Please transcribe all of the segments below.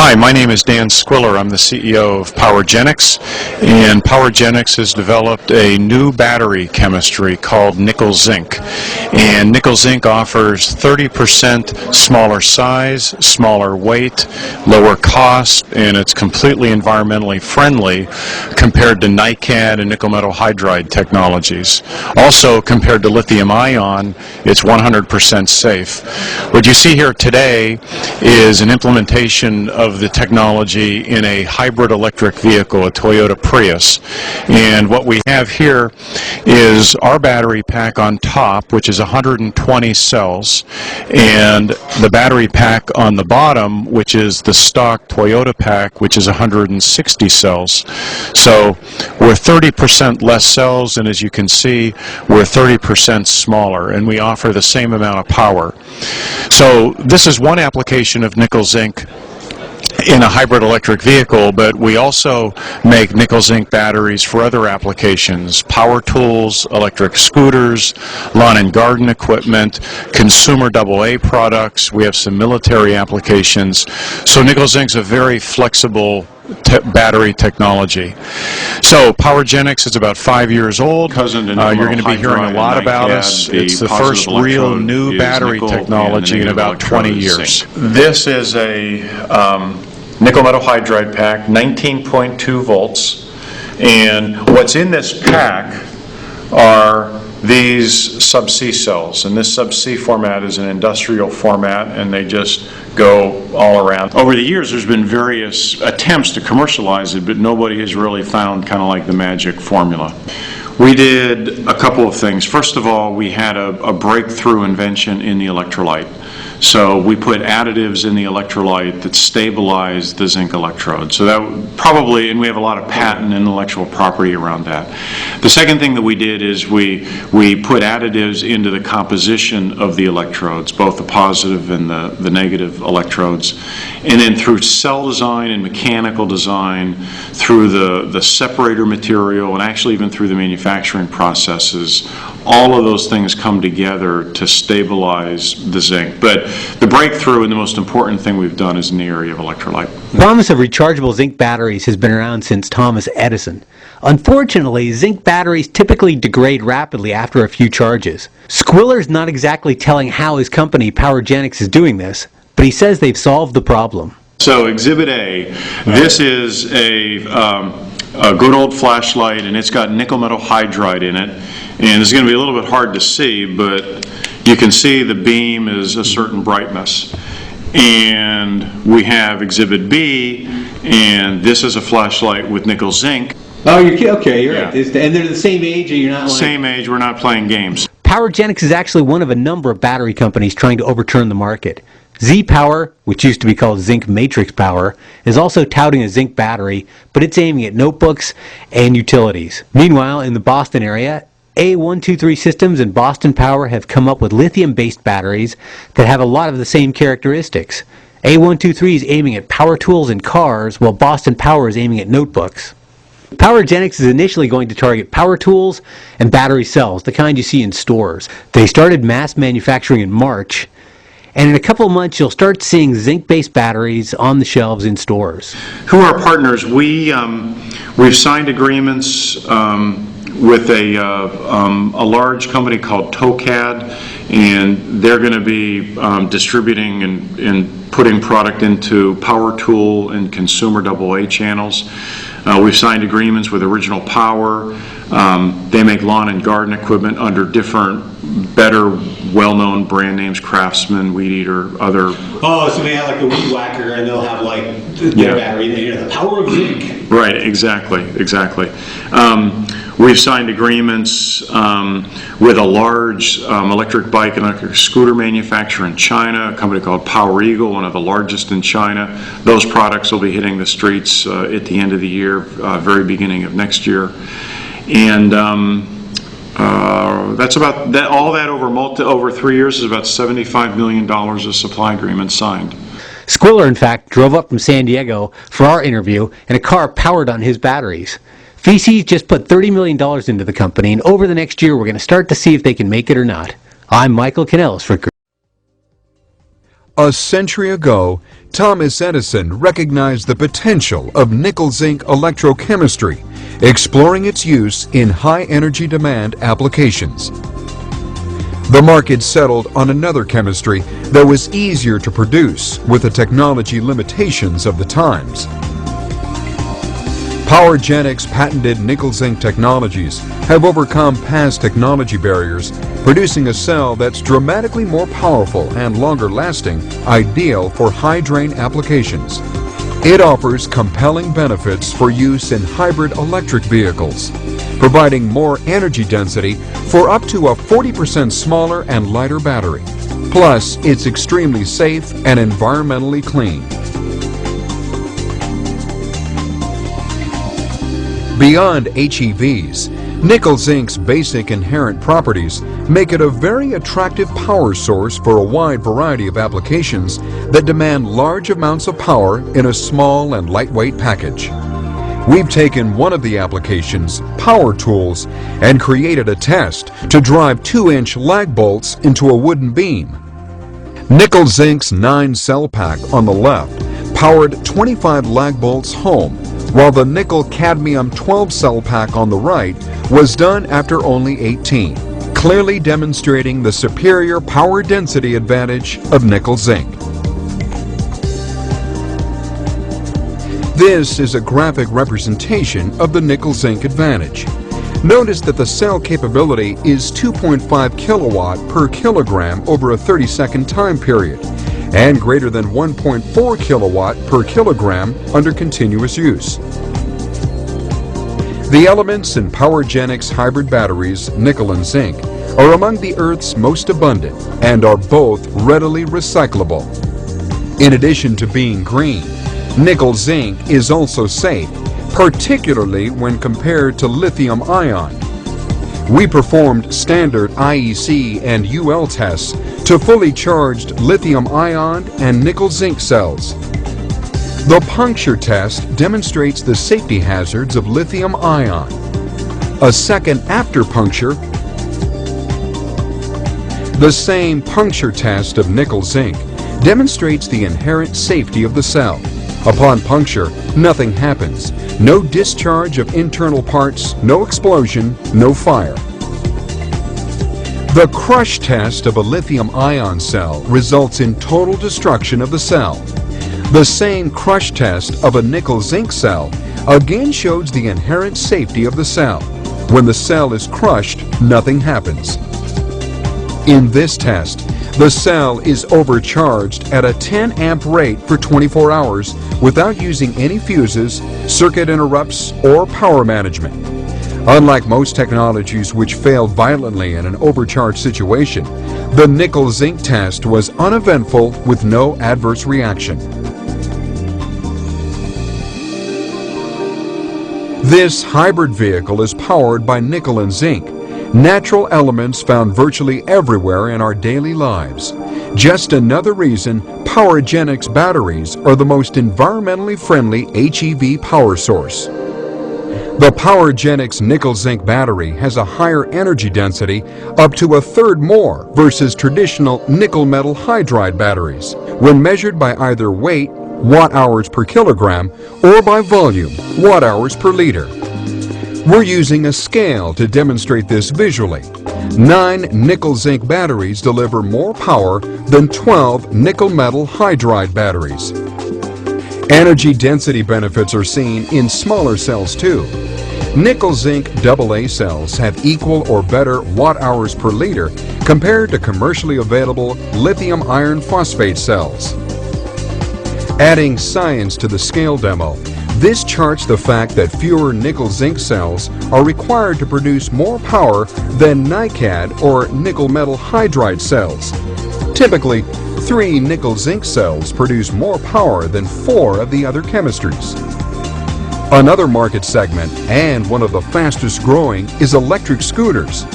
Hi, my name is Dan Squiller. I'm the CEO of Powergenix, and Powergenix has developed a new battery chemistry called Nickel-Zinc. And Nickel-Zinc offers 30% smaller size, smaller weight, lower cost, and it's completely environmentally friendly compared to NiCad and nickel metal hydride technologies. Also, compared to lithium ion, it's 100% safe. What you see here today is an implementation of the technology in a hybrid electric vehicle, a Toyota Prius. And what we have here is our battery pack on top, which is 120 cells, and the battery pack on the bottom, which is the stock Toyota pack, which is 160 cells. So we're 30% less cells, and as you can see, we're 30% smaller, and we offer the same amount of power. So this is one application of Nickel-Zinc in a hybrid electric vehicle, but we also make nickel-zinc batteries for other applications: power tools, electric scooters, lawn and garden equipment, consumer AA products. We have some military applications. So nickel-zinc's a very flexible battery technology. So Powergenix is about 5 years old. You're going to be hearing a lot about us. It's the first real new battery technology in about 20 years. This is a nickel metal hydride pack, 19.2 volts. And what's in this pack are these sub-C cells, and this sub-C format is an industrial format, and they just go all around. Over the years there's been various attempts to commercialize it, but nobody has really found kind of like the magic formula. We did a couple of things. First of all, we had a breakthrough invention in the electrolyte. So we put additives in the electrolyte that stabilize the zinc electrode. So that probably, and we have a lot of patent and intellectual property around that. The second thing that we did is we put additives into the composition of the electrodes, both the positive and the negative electrodes. And then through cell design and mechanical design, through the separator material, and actually even through the manufacturing processes, all of those things come together to stabilize the zinc. But the breakthrough and the most important thing we've done is in the area of electrolyte. The promise of rechargeable zinc batteries has been around since Thomas Edison. Unfortunately, zinc batteries typically degrade rapidly after a few charges. Squiller's not exactly telling how his company Powergenix is doing this, but he says they've solved the problem. So Exhibit A, this is a good old flashlight, and it's got nickel metal hydride in it. And it's going to be a little bit hard to see, but you can see the beam is a certain brightness. And we have Exhibit B, and this is a flashlight with nickel zinc. Oh, okay, you're right. And they're the same age, and you're not like... Same age, we're not playing games. Powergenix is actually one of a number of battery companies trying to overturn the market. Z-Power, which used to be called Zinc Matrix Power, is also touting a zinc battery, but it's aiming at notebooks and utilities. Meanwhile, in the Boston area, A123 Systems and Boston Power have come up with lithium-based batteries that have a lot of the same characteristics. A123 is aiming at power tools and cars, while Boston Power is aiming at notebooks. Powergenix is initially going to target power tools and battery cells, the kind you see in stores. They started mass manufacturing in March, and in a couple of months you'll start seeing zinc-based batteries on the shelves in stores. Who are our partners? We've signed agreements with a large company called TOCAD, and they're going to be distributing and putting product into power tool and consumer AA channels. We've signed agreements with Original Power. They make lawn and garden equipment under different, better, well-known brand names: Craftsman, Weed Eater, other. Oh, so they have like the Weed Whacker, and they'll have like their battery, the power of zinc. Right, exactly. We've signed agreements with a large electric bike and electric scooter manufacturer in China, a company called Power Eagle, one of the largest in China. Those products will be hitting the streets at the end of the year, very beginning of next year. And that's about that. All that over 3 years is about $75 million of supply agreements signed. Squiller, in fact, drove up from San Diego for our interview in a car powered on his batteries. VC's just put $30 million into the company, and over the next year we're going to start to see if they can make it or not. I'm Michael Canellis for A century ago, Thomas Edison recognized the potential of nickel-zinc electrochemistry, exploring its use in high-energy demand applications. The market settled on another chemistry that was easier to produce with the technology limitations of the times. Powergenix patented nickel-zinc technologies have overcome past technology barriers, producing a cell that's dramatically more powerful and longer-lasting, ideal for high-drain applications. It offers compelling benefits for use in hybrid electric vehicles, providing more energy density for up to a 40% smaller and lighter battery. Plus, it's extremely safe and environmentally clean. Beyond HEVs, nickel-zinc's basic inherent properties make it a very attractive power source for a wide variety of applications that demand large amounts of power in a small and lightweight package. We've taken one of the applications, power tools, and created a test to drive 2-inch lag bolts into a wooden beam. Nickel-zinc's 9-cell pack on the left powered 25 lag bolts home, while the nickel-cadmium 12-cell pack on the right was done after only 18, clearly demonstrating the superior power density advantage of nickel-zinc. This is a graphic representation of the nickel-zinc advantage. Notice that the cell capability is 2.5 kilowatt per kilogram over a 30-second time period, and greater than 1.4 kilowatt per kilogram under continuous use. The elements in Powergenix hybrid batteries, nickel and zinc, are among the Earth's most abundant and are both readily recyclable. In addition to being green, nickel-zinc is also safe, particularly when compared to lithium-ion. We performed standard IEC and UL tests to fully charged lithium-ion and nickel-zinc cells. The puncture test demonstrates the safety hazards of lithium-ion. A second after puncture, the same puncture test of nickel-zinc demonstrates the inherent safety of the cell. Upon puncture, nothing happens. No discharge of internal parts, no explosion, no fire. The crush test of a lithium-ion cell results in total destruction of the cell. The same crush test of a nickel-zinc cell again shows the inherent safety of the cell. When the cell is crushed, nothing happens. In this test, the cell is overcharged at a 10 amp rate for 24 hours without using any fuses, circuit interrupts, or power management. Unlike most technologies which fail violently in an overcharged situation, the nickel-zinc test was uneventful with no adverse reaction. This hybrid vehicle is powered by nickel and zinc, natural elements found virtually everywhere in our daily lives. Just another reason Powergenix batteries are the most environmentally friendly HEV power source. The Powergenix nickel-zinc battery has a higher energy density, up to a third more versus traditional nickel-metal hydride batteries, when measured by either weight, watt-hours per kilogram, or by volume, watt-hours per liter. We're using a scale to demonstrate this visually. 9 nickel-zinc batteries deliver more power than 12 nickel-metal hydride batteries. Energy density benefits are seen in smaller cells too. Nickel-zinc AA cells have equal or better watt-hours per liter compared to commercially available lithium iron phosphate cells. Adding science to the scale demo, this charts the fact that fewer nickel-zinc cells are required to produce more power than NiCad or nickel-metal hydride cells. Typically, 3 nickel-zinc cells produce more power than 4 of the other chemistries. Another market segment, and one of the fastest growing, is electric scooters.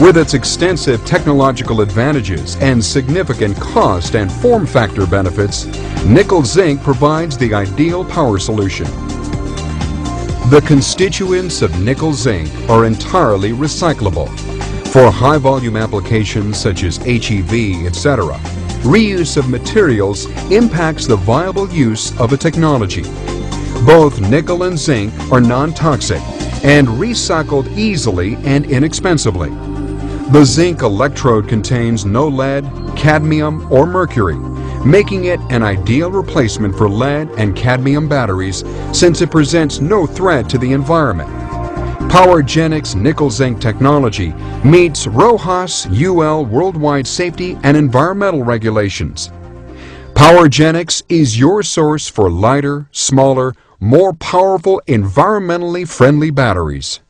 With its extensive technological advantages and significant cost and form factor benefits, nickel-zinc provides the ideal power solution. The constituents of nickel-zinc are entirely recyclable. For high-volume applications such as HEV, etc., reuse of materials impacts the viable use of a technology. Both nickel and zinc are non-toxic and recycled easily and inexpensively. The zinc electrode contains no lead, cadmium, or mercury, making it an ideal replacement for lead and cadmium batteries since it presents no threat to the environment. Powergenix Nickel-Zinc technology meets RoHS UL worldwide safety and environmental regulations. Powergenix is your source for lighter, smaller, more powerful, environmentally friendly batteries.